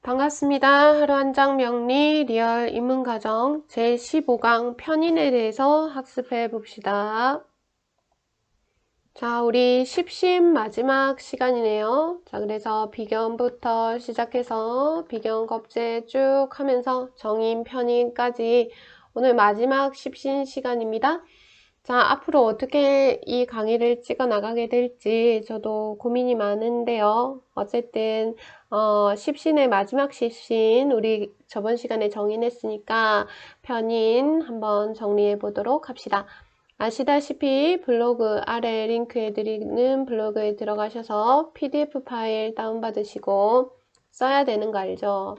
반갑습니다. 하루 한 장 명리 리얼 인문가정 제15강 편인에 대해서 학습해 봅시다. 자, 우리 10심 마지막 시간이네요. 자, 그래서 비견부터 시작해서 비견 겁제 쭉 하면서 정인, 편인까지 오늘 마지막 10심 시간입니다. 자, 앞으로 어떻게 이 강의를 찍어 나가게 될지 저도 고민이 많은데요. 어쨌든 10신의 마지막 10신 우리 저번 시간에 정인했으니까 편인 한번 정리해 보도록 합시다. 아시다시피 블로그 아래 링크해 드리는 블로그에 들어가셔서 PDF 파일 다운받으시고 써야 되는 거 알죠?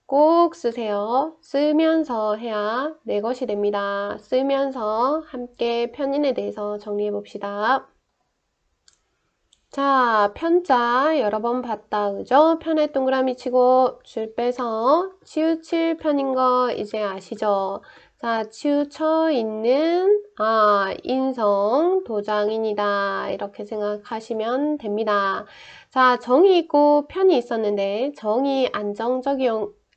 꼭 쓰세요. 쓰면서 해야 내 것이 됩니다. 쓰면서 함께 편인에 대해서 정리해 봅시다. 자, 편자 여러 번 봤다, 그죠? 편에 동그라미 치고 줄 빼서 치우칠 편인 거 이제 아시죠? 자, 치우쳐 있는 인성 도장인이다, 이렇게 생각하시면 됩니다. 자, 정이 있고 편이 있었는데 정이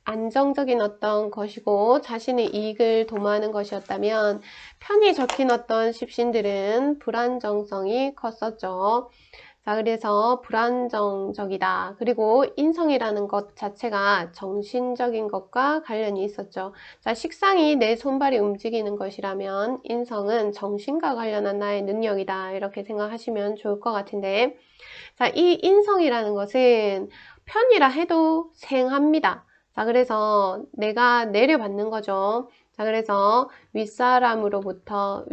안정적인 어떤 것이고 자신의 이익을 도모하는 것이었다면 편이 적힌 어떤 십신들은 불안정성이 컸었죠. 자, 그래서 불안정적이다. 그리고 인성이라는 것 자체가 정신적인 것과 관련이 있었죠. 자, 식상이 내 손발이 움직이는 것이라면 인성은 정신과 관련한 나의 능력이다, 이렇게 생각하시면 좋을 것 같은데, 자, 이 인성이라는 것은 편이라 해도 생합니다. 자, 그래서 내가 내려받는 거죠. 자, 그래서 윗사람으로부터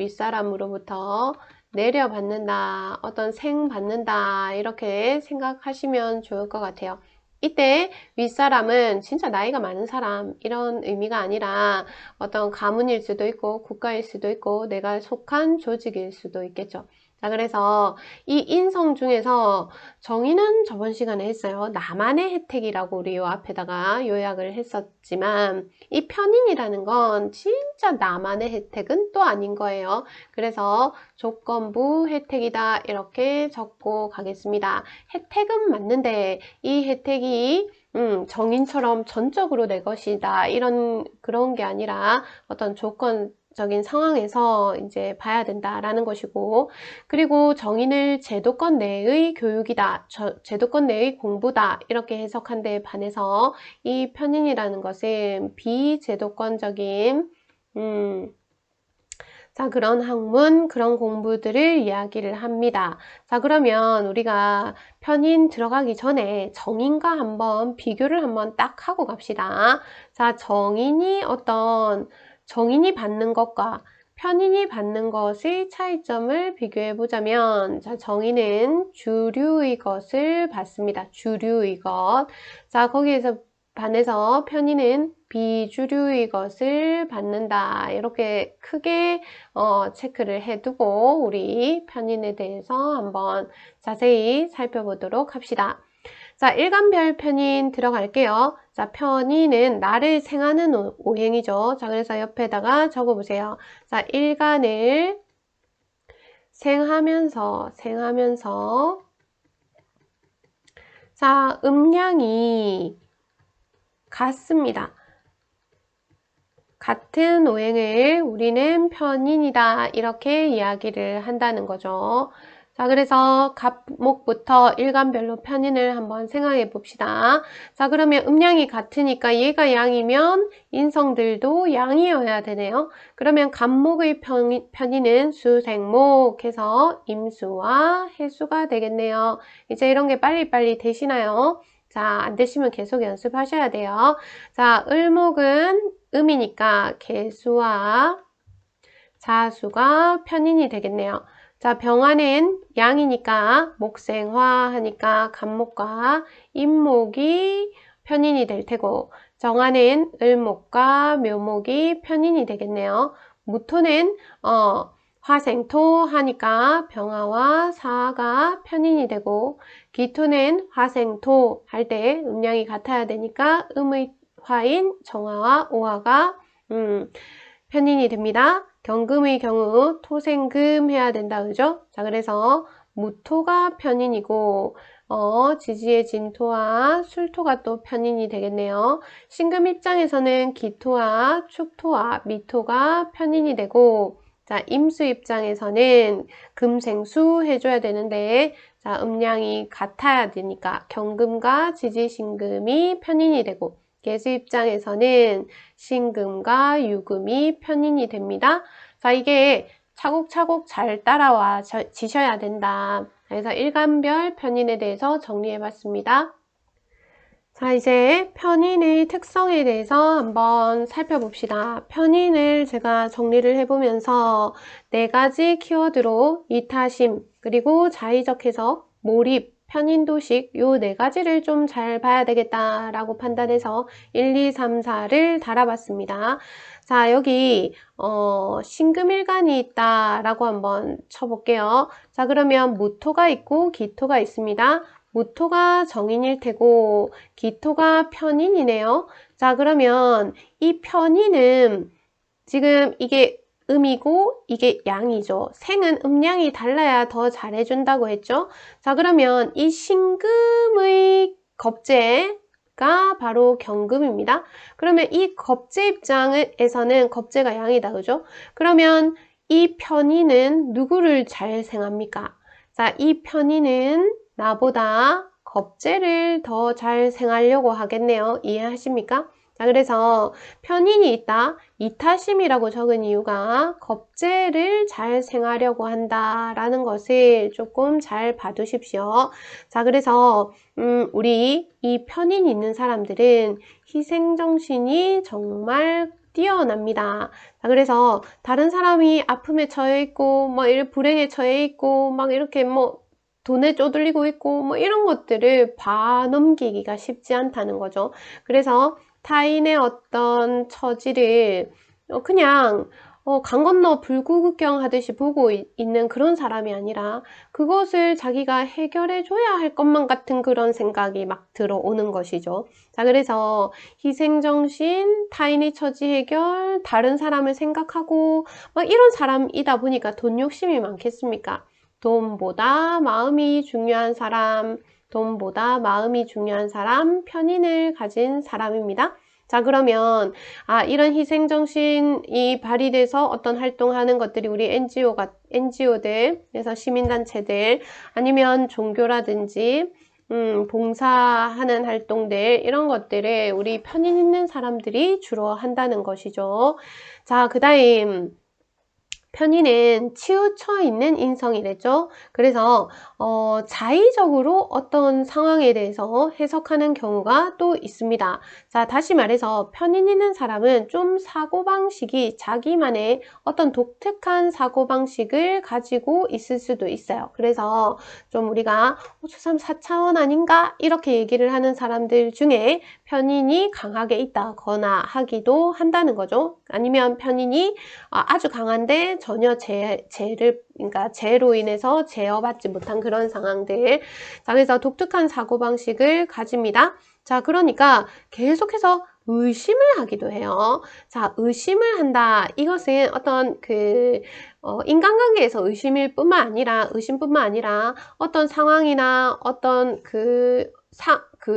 내려받는다, 어떤 생받는다, 이렇게 생각하시면 좋을 것 같아요. 이때 윗사람은 진짜 나이가 많은 사람, 이런 의미가 아니라 어떤 가문일 수도 있고 국가일 수도 있고 내가 속한 조직일 수도 있겠죠. 자, 그래서 이 인성 중에서 정의는 저번 시간에 했어요. 나만의 혜택이라고 우리 요 앞에다가 요약을 했었지만 이 편인이라는 건 진짜 나만의 혜택은 또 아닌 거예요. 그래서 조건부 혜택이다, 이렇게 적고 가겠습니다. 혜택은 맞는데 이 혜택이 정인처럼 전적으로 내 것이다, 그런 게 아니라 어떤 조건적인 상황에서 이제 봐야 된다라는 것이고, 그리고 정인을 제도권 내의 교육이다, 제도권 내의 공부다, 이렇게 해석한 데에 반해서 이 편인이라는 것은 비제도권적인 자, 그런 학문, 그런 공부들을 이야기를 합니다. 자, 그러면 우리가 편인 들어가기 전에 정인과 한번 비교를 한번 딱 하고 갑시다. 자, 정인이 받는 것과 편인이 받는 것의 차이점을 비교해 보자면, 자, 정인은 주류의 것을 받습니다. 주류의 것. 자, 거기에서 반해서 편인은 비주류의 것을 받는다, 이렇게 크게 체크를 해두고 우리 편인에 대해서 한번 자세히 살펴보도록 합시다. 자, 일간별 편인 들어갈게요. 자, 편인은 나를 생하는 오행이죠. 자, 그래서 옆에다가 적어보세요. 자, 일간을 생하면서 자, 음량이 같습니다. 같은 오행을 우리는 편인이다, 이렇게 이야기를 한다는 거죠. 자, 그래서 갑목부터 일간별로 편인을 한번 생각해 봅시다. 자, 그러면 음양이 같으니까 얘가 양이면 인성들도 양이어야 되네요. 그러면 갑목의 편인은 수생목 해서 임수와 해수가 되겠네요. 이제 이런 게 빨리빨리 되시나요? 자, 안 되시면 계속 연습하셔야 돼요. 자, 을목은 음이니까 개수와 자수가 편인이 되겠네요. 자, 병화는 양이니까 목생화 하니까 갑목과 임목이 편인이 될 테고, 정화는 을목과 묘목이 편인이 되겠네요. 무토는 화생토 하니까 병화와 사화가 편인이 되고, 기토는 화생토 할 때 음량이 같아야 되니까 음의 화인 정화와 오화가 편인이 됩니다. 경금의 경우 토생금 해야 된다, 그죠? 자, 그래서 무토가 편인이고 지지의 진토와 술토가 또 편인이 되겠네요. 신금 입장에서는 기토와 축토와 미토가 편인이 되고, 자, 임수 입장에서는 금생수 해줘야 되는데, 자, 음량이 같아야 되니까 경금과 지지신금이 편인이 되고, 계수 입장에서는 신금과 유금이 편인이 됩니다. 자, 이게 차곡차곡 잘 따라와 지셔야 된다. 그래서 일간별 편인에 대해서 정리해봤습니다. 자, 이제 편인의 특성에 대해서 한번 살펴봅시다. 편인을 제가 정리를 해보면서 4가지 키워드로 이타심, 그리고 자의적 해석, 몰입, 편인도식 요 4가지를 좀 잘 봐야 되겠다라고 판단해서 1, 2, 3, 4를 달아봤습니다. 자, 여기 신금일간이 있다라고 한번 쳐볼게요. 자, 그러면 무토가 있고 기토가 있습니다. 무토가 정인일 테고 기토가 편인이네요. 자, 그러면 이 편인은 지금 이게 음이고 이게 양이죠. 생은 음양이 달라야 더 잘해준다고 했죠. 자, 그러면 이 신금의 겁재가 바로 경금입니다. 그러면 이 겁재 입장에서는 겁재가 양이다. 그죠? 그러면 이 편인은 누구를 잘 생합니까? 자, 이 편인은 나보다 겁재를 더 잘 생하려고 하겠네요. 이해하십니까? 자, 그래서 편인이 있다. 이타심이라고 적은 이유가 겁재를 잘 생하려고 한다라는 것을 조금 잘 봐두십시오. 자, 그래서 우리 이 편인이 있는 사람들은 희생정신이 정말 뛰어납니다. 자, 그래서 다른 사람이 아픔에 처해 있고 뭐 불행에 처해 있고 막 이렇게 뭐 돈에 쪼들리고 있고 뭐 이런 것들을 봐넘기기가 쉽지 않다는 거죠. 그래서 타인의 어떤 처지를 그냥 강 건너 불구경하듯이 보고 있는 그런 사람이 아니라 그것을 자기가 해결해 줘야 할 것만 같은 그런 생각이 막 들어오는 것이죠. 자, 그래서 희생정신, 타인의 처지 해결, 다른 사람을 생각하고 막 이런 사람이다 보니까 돈 욕심이 많겠습니까? 돈보다 마음이 중요한 사람, 돈보다 마음이 중요한 사람, 편인을 가진 사람입니다. 자, 그러면 이런 희생정신이 발휘돼서 어떤 활동하는 것들이 우리 NGO들, 그래서 시민단체들, 아니면 종교라든지 봉사하는 활동들, 이런 것들을 우리 편인 있는 사람들이 주로 한다는 것이죠. 자, 그 다음 편인은 치우쳐 있는 인성이랬죠. 그래서 자의적으로 어떤 상황에 대해서 해석하는 경우가 또 있습니다. 자, 다시 말해서 편인 있는 사람은 좀 사고방식이 자기만의 어떤 독특한 사고방식을 가지고 있을 수도 있어요. 그래서 좀 우리가 저 사람 4차원 아닌가? 이렇게 얘기를 하는 사람들 중에 편인이 강하게 있다거나 하기도 한다는 거죠. 아니면 편인이 아주 강한데 전혀 그러니까 재로 인해서 제어받지 못한 그런 상황들. 자, 그래서 독특한 사고방식을 가집니다. 자, 그러니까 계속해서 의심을 하기도 해요. 자, 의심을 한다. 이것은 어떤 인간관계에서 의심뿐만 아니라 어떤 상황이나 어떤 그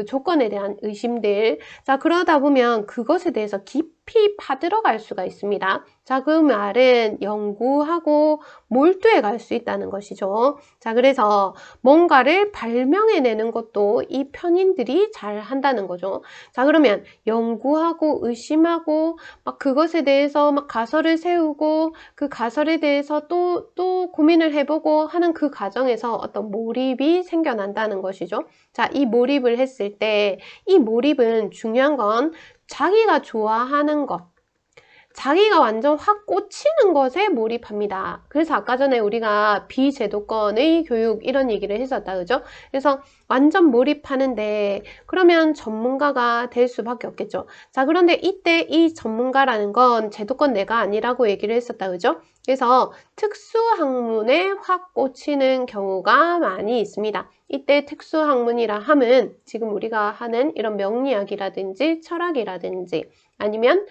조건에 대한 의심들. 자, 그러다 보면 그것에 대해서 깊이 파들어갈 수가 있습니다. 자, 그 말은 연구하고 몰두해 갈 수 있다는 것이죠. 자, 그래서 뭔가를 발명해내는 것도 이 편인들이 잘 한다는 거죠. 자, 그러면 연구하고 의심하고 막 그것에 대해서 막 가설을 세우고 그 가설에 대해서 또 고민을 해보고 하는 그 과정에서 어떤 몰입이 생겨난다는 것이죠. 자, 이 몰입을 했을 때 이 몰입은 중요한 건 자기가 좋아하는 것, 자기가 완전 확 꽂히는 것에 몰입합니다. 그래서 아까 전에 우리가 비제도권의 교육 이런 얘기를 했었다, 그죠? 그래서 완전 몰입하는데 그러면 전문가가 될 수밖에 없겠죠. 자, 그런데 이때 이 전문가라는 건 제도권 내가 아니라고 얘기를 했었다, 그죠? 그래서 특수학문에 확 꽂히는 경우가 많이 있습니다. 이때 특수학문이라 함은 지금 우리가 하는 이런 명리학이라든지 철학이라든지 아니면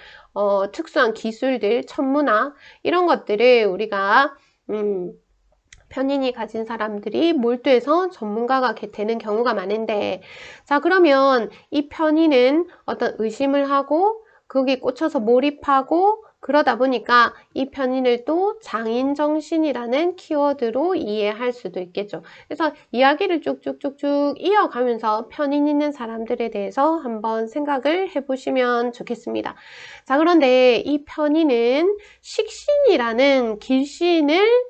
특수한 기술들, 천문학 이런 것들을 우리가 편인이 가진 사람들이 몰두해서 전문가가 되는 경우가 많은데, 자, 그러면 이 편인은 어떤 의심을 하고 거기에 꽂혀서 몰입하고 그러다 보니까 이 편인을 또 장인정신이라는 키워드로 이해할 수도 있겠죠. 그래서 이야기를 쭉쭉쭉쭉 이어가면서 편인 있는 사람들에 대해서 한번 생각을 해보시면 좋겠습니다. 자, 그런데 이 편인은 식신이라는 길신을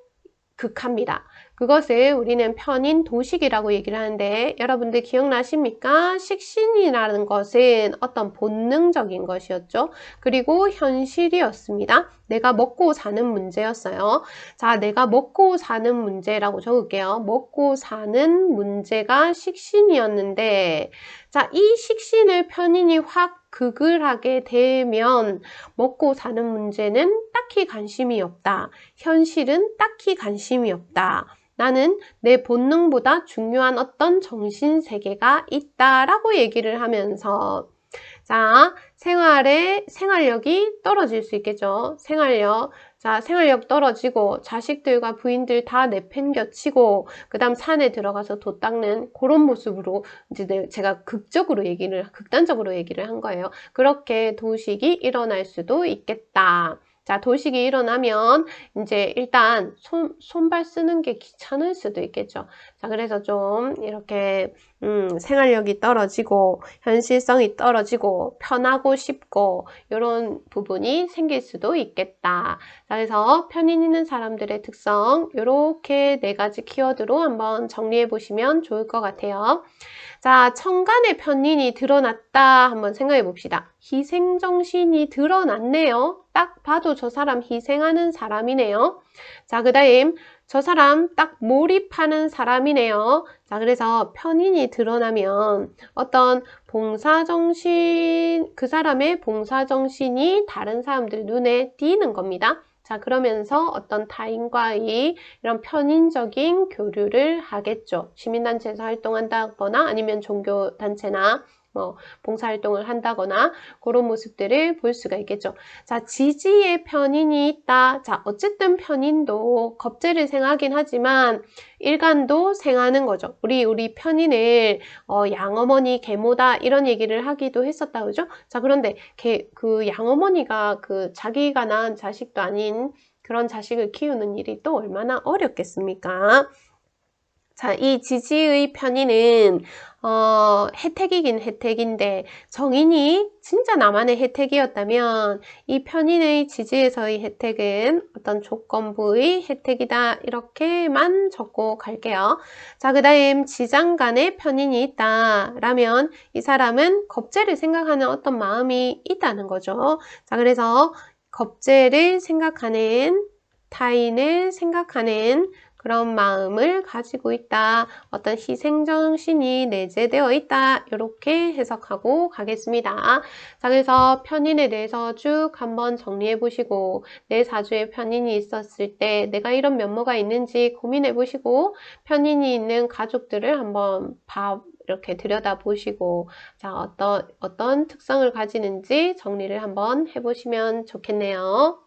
극합니다. 그것을 우리는 편인 도식이라고 얘기를 하는데, 여러분들 기억나십니까? 식신이라는 것은 어떤 본능적인 것이었죠. 그리고 현실이었습니다. 내가 먹고 사는 문제였어요. 자, 내가 먹고 사는 문제라고 적을게요. 먹고 사는 문제가 식신이었는데, 자, 이 식신을 편인이 확 극을 하게 되면 먹고 사는 문제는 딱히 관심이 없다. 현실은 딱히 관심이 없다. 나는 내 본능보다 중요한 어떤 정신세계가 있다라고 얘기를 하면서, 자, 생활력이 떨어질 수 있겠죠. 생활력 떨어지고 자식들과 부인들 다 내팽겨치고 그 다음 산에 들어가서 돛 닦는 그런 모습으로 이제 제가 극단적으로 얘기를 한 거예요. 그렇게 도식이 일어날 수도 있겠다. 자, 도식이 일어나면 이제 일단 손발 쓰는 게 귀찮을 수도 있겠죠. 자, 그래서 좀 이렇게 생활력이 떨어지고 현실성이 떨어지고 편하고 싶고 이런 부분이 생길 수도 있겠다. 자, 그래서 편인 있는 사람들의 특성 이렇게 4가지 키워드로 한번 정리해 보시면 좋을 것 같아요. 자, 천간의 편인이 드러났다 한번 생각해 봅시다. 희생정신이 드러났네요. 딱 봐도 저 사람 희생하는 사람이네요. 자, 그 다음 저 사람 딱 몰입하는 사람이네요. 자, 그래서 편인이 드러나면 어떤 봉사정신, 그 사람의 봉사정신이 다른 사람들 눈에 띄는 겁니다. 자, 그러면서 어떤 타인과의 이런 편인적인 교류를 하겠죠. 시민단체에서 활동한다거나 아니면 종교단체나 봉사활동을 한다거나 그런 모습들을 볼 수가 있겠죠. 자, 지지의 편인이 있다. 자, 어쨌든 편인도 겁재를 생하긴 하지만 일간도 생하는 거죠. 우리 편인을 양어머니 계모다 이런 얘기를 하기도 했었다 그죠? 자, 그런데 그 양어머니가 그 자기가 낳은 자식도 아닌 그런 자식을 키우는 일이 또 얼마나 어렵겠습니까? 자, 이 지지의 편인은 혜택이긴 혜택인데 정인이 진짜 나만의 혜택이었다면 이 편인의 지지에서의 혜택은 어떤 조건부의 혜택이다 이렇게만 적고 갈게요. 자, 그 다음 지장간의 편인이 있다라면 이 사람은 겁재를 생각하는 어떤 마음이 있다는 거죠. 자, 그래서 겁재를 생각하는 타인을 생각하는 그런 마음을 가지고 있다. 어떤 희생정신이 내재되어 있다. 이렇게 해석하고 가겠습니다. 자, 그래서 편인에 대해서 쭉 한번 정리해 보시고 내 사주에 편인이 있었을 때 내가 이런 면모가 있는지 고민해 보시고 편인이 있는 가족들을 한번 이렇게 들여다보시고 자, 어떤 특성을 가지는지 정리를 한번 해보시면 좋겠네요.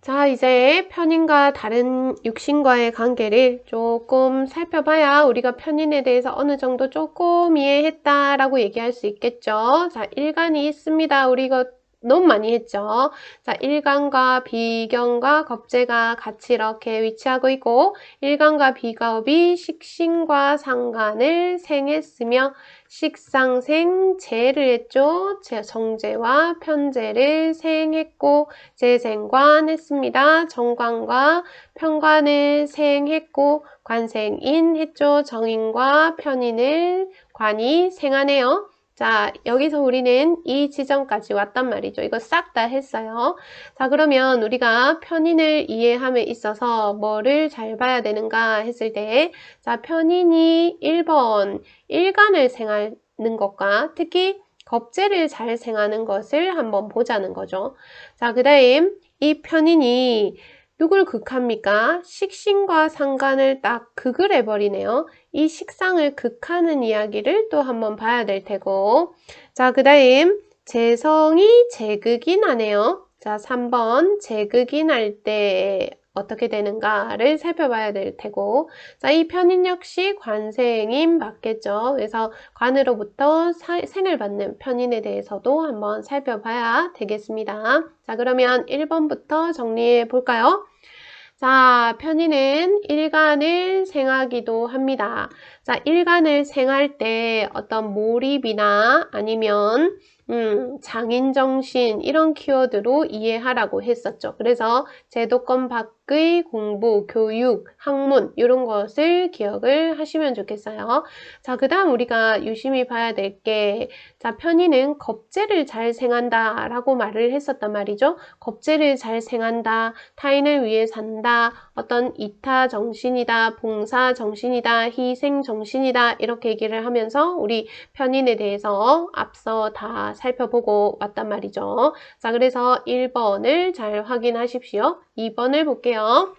자, 이제 편인과 다른 육신과의 관계를 조금 살펴봐야 우리가 편인에 대해서 어느 정도 조금 이해했다라고 얘기할 수 있겠죠. 자, 일간이 있습니다. 우리 이거 너무 많이 했죠. 자, 일간과 비견과 겁재가 같이 이렇게 위치하고 있고 일간과 비가업이 식신과 상간을 생했으며 식상생 재를 했죠. 정재와 편재를 생했고 재생관 했습니다. 정관과 편관을 생했고 관생인 했죠. 정인과 편인을 관이 생하네요. 자, 여기서 우리는 이 지점까지 왔단 말이죠. 이거 싹 다 했어요. 자, 그러면 우리가 편인을 이해함에 있어서 뭐를 잘 봐야 되는가 했을 때, 자, 편인이 1번 일간을 생하는 것과 특히 겁재를 잘 생하는 것을 한번 보자는 거죠. 자, 그 다음 이 편인이 누굴 극합니까? 식신과 상간을 딱 극을 해버리네요. 이 식상을 극하는 이야기를 또 한번 봐야 될 테고 자, 그 다음 재성이 재극이 나네요. 자, 3번 재극이 날 때 어떻게 되는가를 살펴봐야 될 테고, 자, 이 편인 역시 관생임 맞겠죠. 그래서 관으로부터 생을 받는 편인에 대해서도 한번 살펴봐야 되겠습니다. 자, 그러면 1번부터 정리해 볼까요? 자, 편인은 일간을 생하기도 합니다. 자, 일간을 생할 때 어떤 몰입이나 아니면 장인정신 이런 키워드로 이해하라고 했었죠. 그래서 제도권 밖의 공부, 교육, 학문 이런 것을 기억을 하시면 좋겠어요. 자, 그 다음 우리가 유심히 봐야 될 게, 자, 편인은 겁재를 잘 생한다 라고 말을 했었단 말이죠. 겁재를 잘 생한다, 타인을 위해 산다, 어떤 이타 정신이다, 봉사 정신이다, 희생 정신이다 이렇게 얘기를 하면서 우리 편인에 대해서 앞서 다 살펴보고 왔단 말이죠. 자, 그래서 1번을 잘 확인하십시오. 2번을 볼게요.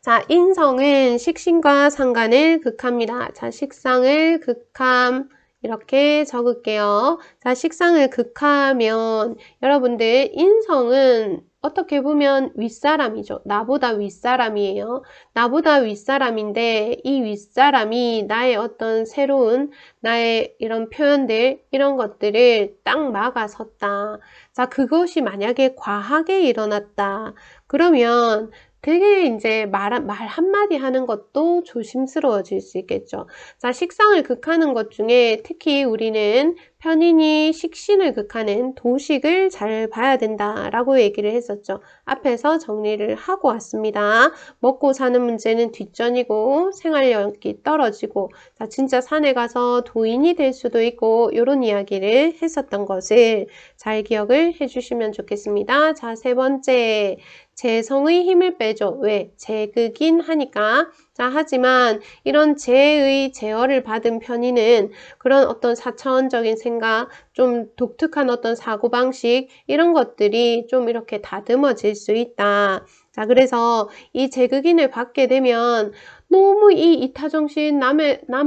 자, 인성은 식신과 상관을 극합니다. 자, 식상을 극함 이렇게 적을게요. 자, 식상을 극하면 여러분들 인성은 어떻게 보면 윗사람이죠. 나보다 윗사람이에요. 나보다 윗사람인데 이 윗사람이 나의 어떤 새로운 나의 이런 표현들 이런 것들을 딱 막아섰다. 자, 그것이 만약에 과하게 일어났다. 그러면 되게 이제 말 한마디 하는 것도 조심스러워질 수 있겠죠. 자, 식상을 극하는 것 중에 특히 우리는 편인이 식신을 극하는 도식을 잘 봐야 된다라고 얘기를 했었죠. 앞에서 정리를 하고 왔습니다. 먹고 사는 문제는 뒷전이고 생활력이 떨어지고 자, 진짜 산에 가서 도인이 될 수도 있고 이런 이야기를 했었던 것을 잘 기억을 해주시면 좋겠습니다. 자, 세 번째. 재성의 힘을 빼죠. 왜? 재극인 하니까. 자, 하지만 이런 재의 제어를 받은 편인은 그런 어떤 사차원적인 생각, 좀 독특한 어떤 사고방식 이런 것들이 좀 이렇게 다듬어질 수 있다. 자, 그래서 이 재극인을 받게 되면 너무 이 이타정신 남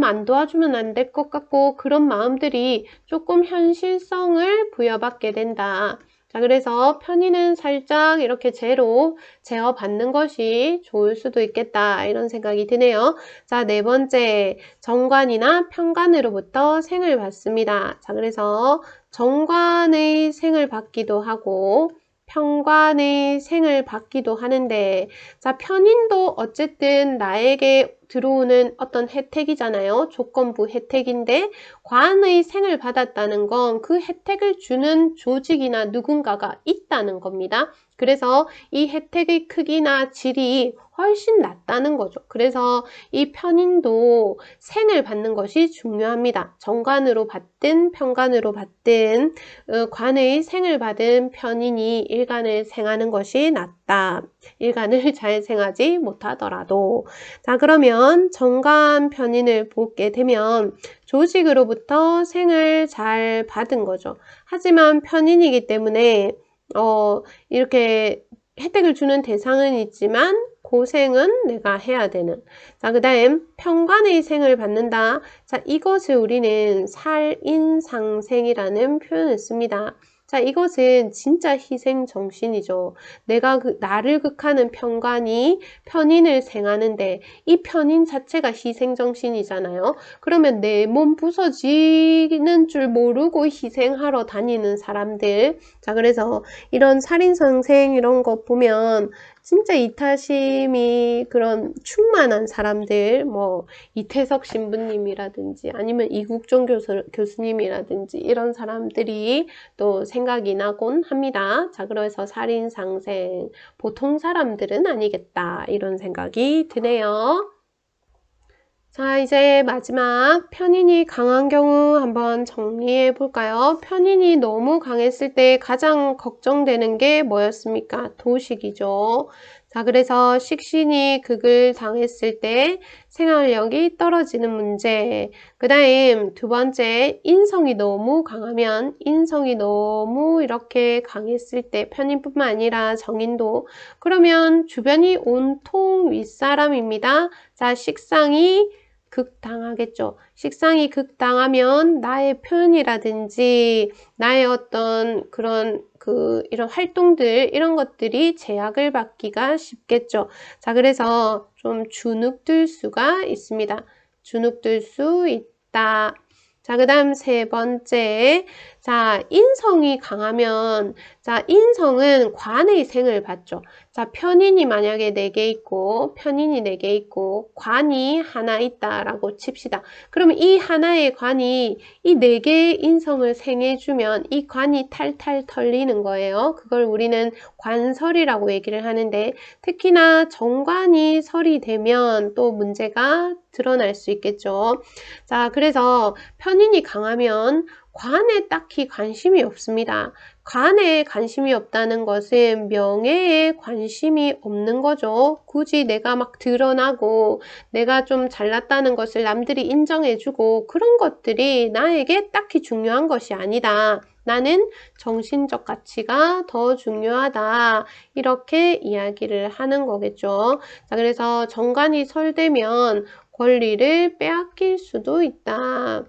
안 도와주면 안 될 것 같고 그런 마음들이 조금 현실성을 부여받게 된다. 자, 그래서 편인은 살짝 이렇게 제로 제어받는 것이 좋을 수도 있겠다 이런 생각이 드네요. 자, 네 번째 정관이나 편관으로부터 생을 받습니다. 자, 그래서 정관의 생을 받기도 하고 편관의 생을 받기도 하는데 자, 편인도 어쨌든 나에게 들어오는 어떤 혜택이잖아요. 조건부 혜택인데 관의 생을 받았다는 건 그 혜택을 주는 조직이나 누군가가 있다는 겁니다. 그래서 이 혜택의 크기나 질이 훨씬 낮다는 거죠. 그래서 이 편인도 생을 받는 것이 중요합니다. 정관으로 받든 편관으로 받든 관의 생을 받은 편인이 일간을 생하는 것이 낫다. 일간을 잘 생하지 못하더라도 자, 그러면 정관 편인을 보게 되면 조직으로부터 생을 잘 받은 거죠. 하지만 편인이기 때문에 이렇게 혜택을 주는 대상은 있지만 고생은 내가 해야 되는. 자, 그 다음 편관의 생을 받는다. 자, 이것을 우리는 살인상생이라는 표현을 씁니다. 자, 이것은 진짜 희생정신이죠. 내가 나를 극하는 편관이 편인을 생하는데 이 편인 자체가 희생정신이잖아요. 그러면 내 몸 부서지는 줄 모르고 희생하러 다니는 사람들. 자, 그래서 이런 살인상생 이런 거 보면 진짜 이타심이 그런 충만한 사람들, 뭐 이태석 신부님이라든지 아니면 이국종 교수님이라든지 이런 사람들이 또 생각이 나곤 합니다. 자, 그래서 살인상생, 보통 사람들은 아니겠다 이런 생각이 드네요. 자, 이제 마지막 편인이 강한 경우 한번 정리해 볼까요? 편인이 너무 강했을 때 가장 걱정되는 게 뭐였습니까? 도식이죠. 자, 그래서 식신이 극을 당했을 때 생활력이 떨어지는 문제. 그 다음 두 번째, 인성이 너무 강하면 인성이 너무 이렇게 강했을 때 편인뿐만 아니라 정인도 그러면 주변이 온통 윗사람입니다. 자, 식상이 극당하겠죠. 식상이 극당하면 나의 표현이라든지 나의 어떤 그런 이런 활동들 이런 것들이 제약을 받기가 쉽겠죠. 자, 그래서 좀 주눅들 수가 있습니다. 주눅들 수 있다. 자, 그 다음 세 번째. 자, 인성이 강하면, 자, 인성은 관의 생을 받죠. 자, 편인이 만약에 4개 있고, 편인이 4개 있고, 관이 하나 있다라고 칩시다. 그러면 이 하나의 관이 이 4개의 인성을 생해주면 이 관이 탈탈 털리는 거예요. 그걸 우리는 관설이라고 얘기를 하는데, 특히나 정관이 설이 되면 또 문제가 드러날 수 있겠죠. 자, 그래서 편인이 강하면 관에 딱히 관심이 없습니다. 관에 관심이 없다는 것은 명예에 관심이 없는 거죠. 굳이 내가 막 드러나고 내가 좀 잘났다는 것을 남들이 인정해주고 그런 것들이 나에게 딱히 중요한 것이 아니다. 나는 정신적 가치가 더 중요하다. 이렇게 이야기를 하는 거겠죠. 자, 그래서 정관이 설되면 권리를 빼앗길 수도 있다.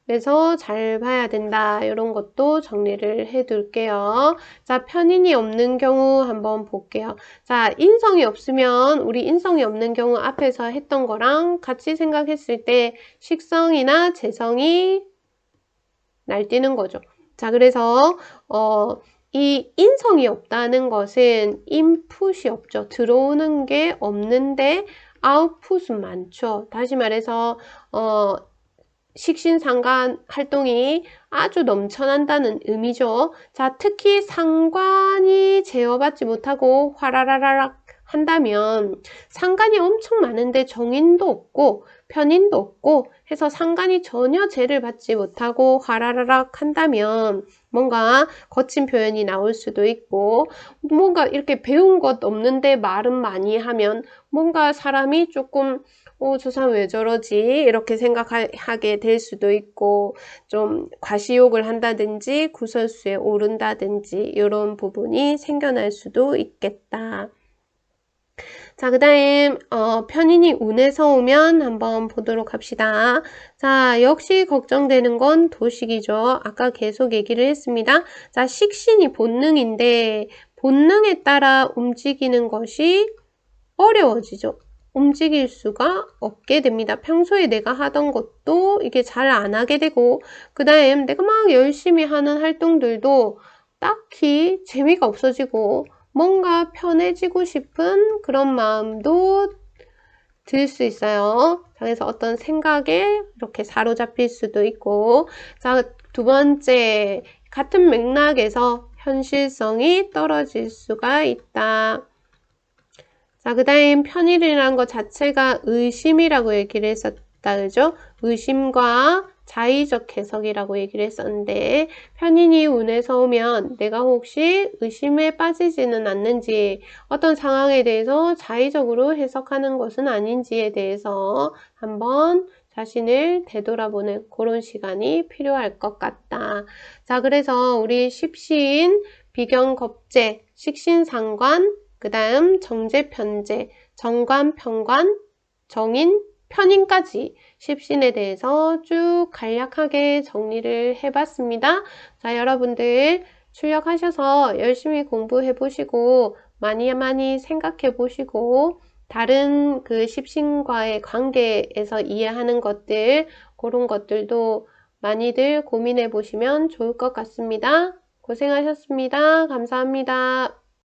그래서 잘 봐야 된다. 이런 것도 정리를 해 둘게요. 자, 편인이 없는 경우 한번 볼게요. 자, 인성이 없으면 우리 인성이 없는 경우 앞에서 했던 거랑 같이 생각했을 때 식성이나 재성이 날뛰는 거죠. 자, 그래서 이 인성이 없다는 것은 인풋이 없죠. 들어오는 게 없는데 아웃풋은 많죠. 다시 말해서 식신상관 활동이 아주 넘쳐난다는 의미죠. 자, 특히 상관이 제어받지 못하고 화라라락 한다면 상관이 엄청 많은데 정인도 없고 편인도 없고 해서 상관이 전혀 제를 받지 못하고 화라라락 한다면 뭔가 거친 표현이 나올 수도 있고 뭔가 이렇게 배운 것 없는데 말은 많이 하면 뭔가 사람이 조금 저 사람 왜 저러지? 이렇게 생각하게 될 수도 있고 좀 과시욕을 한다든지 구설수에 오른다든지 이런 부분이 생겨날 수도 있겠다. 자, 그 다음 편인이 운에서 오면 한번 보도록 합시다. 자, 역시 걱정되는 건 도식이죠. 아까 계속 얘기를 했습니다. 자, 식신이 본능인데 본능에 따라 움직이는 것이 어려워지죠. 움직일 수가 없게 됩니다. 평소에 내가 하던 것도 이게 잘 안 하게 되고 그 다음 내가 막 열심히 하는 활동들도 딱히 재미가 없어지고 뭔가 편해지고 싶은 그런 마음도 들 수 있어요. 그래서 어떤 생각에 이렇게 사로잡힐 수도 있고 자, 두 번째 같은 맥락에서 현실성이 떨어질 수가 있다. 자, 그 다음 편일이라는 것 자체가 의심이라고 얘기를 했었다. 그죠? 의심과 자의적 해석이라고 얘기를 했었는데 편인이 운에서 오면 내가 혹시 의심에 빠지지는 않는지 어떤 상황에 대해서 자의적으로 해석하는 것은 아닌지에 대해서 한번 자신을 되돌아보는 그런 시간이 필요할 것 같다. 자, 그래서 우리 십신, 비경겁재, 식신상관, 그 다음 정제, 편제, 정관, 편관, 정인, 편인까지 십신에 대해서 쭉 간략하게 정리를 해봤습니다. 자, 여러분들 출력하셔서 열심히 공부해 보시고 많이 생각해 보시고 다른 그 십신과의 관계에서 이해하는 것들 그런 것들도 많이들 고민해 보시면 좋을 것 같습니다. 고생하셨습니다. 감사합니다.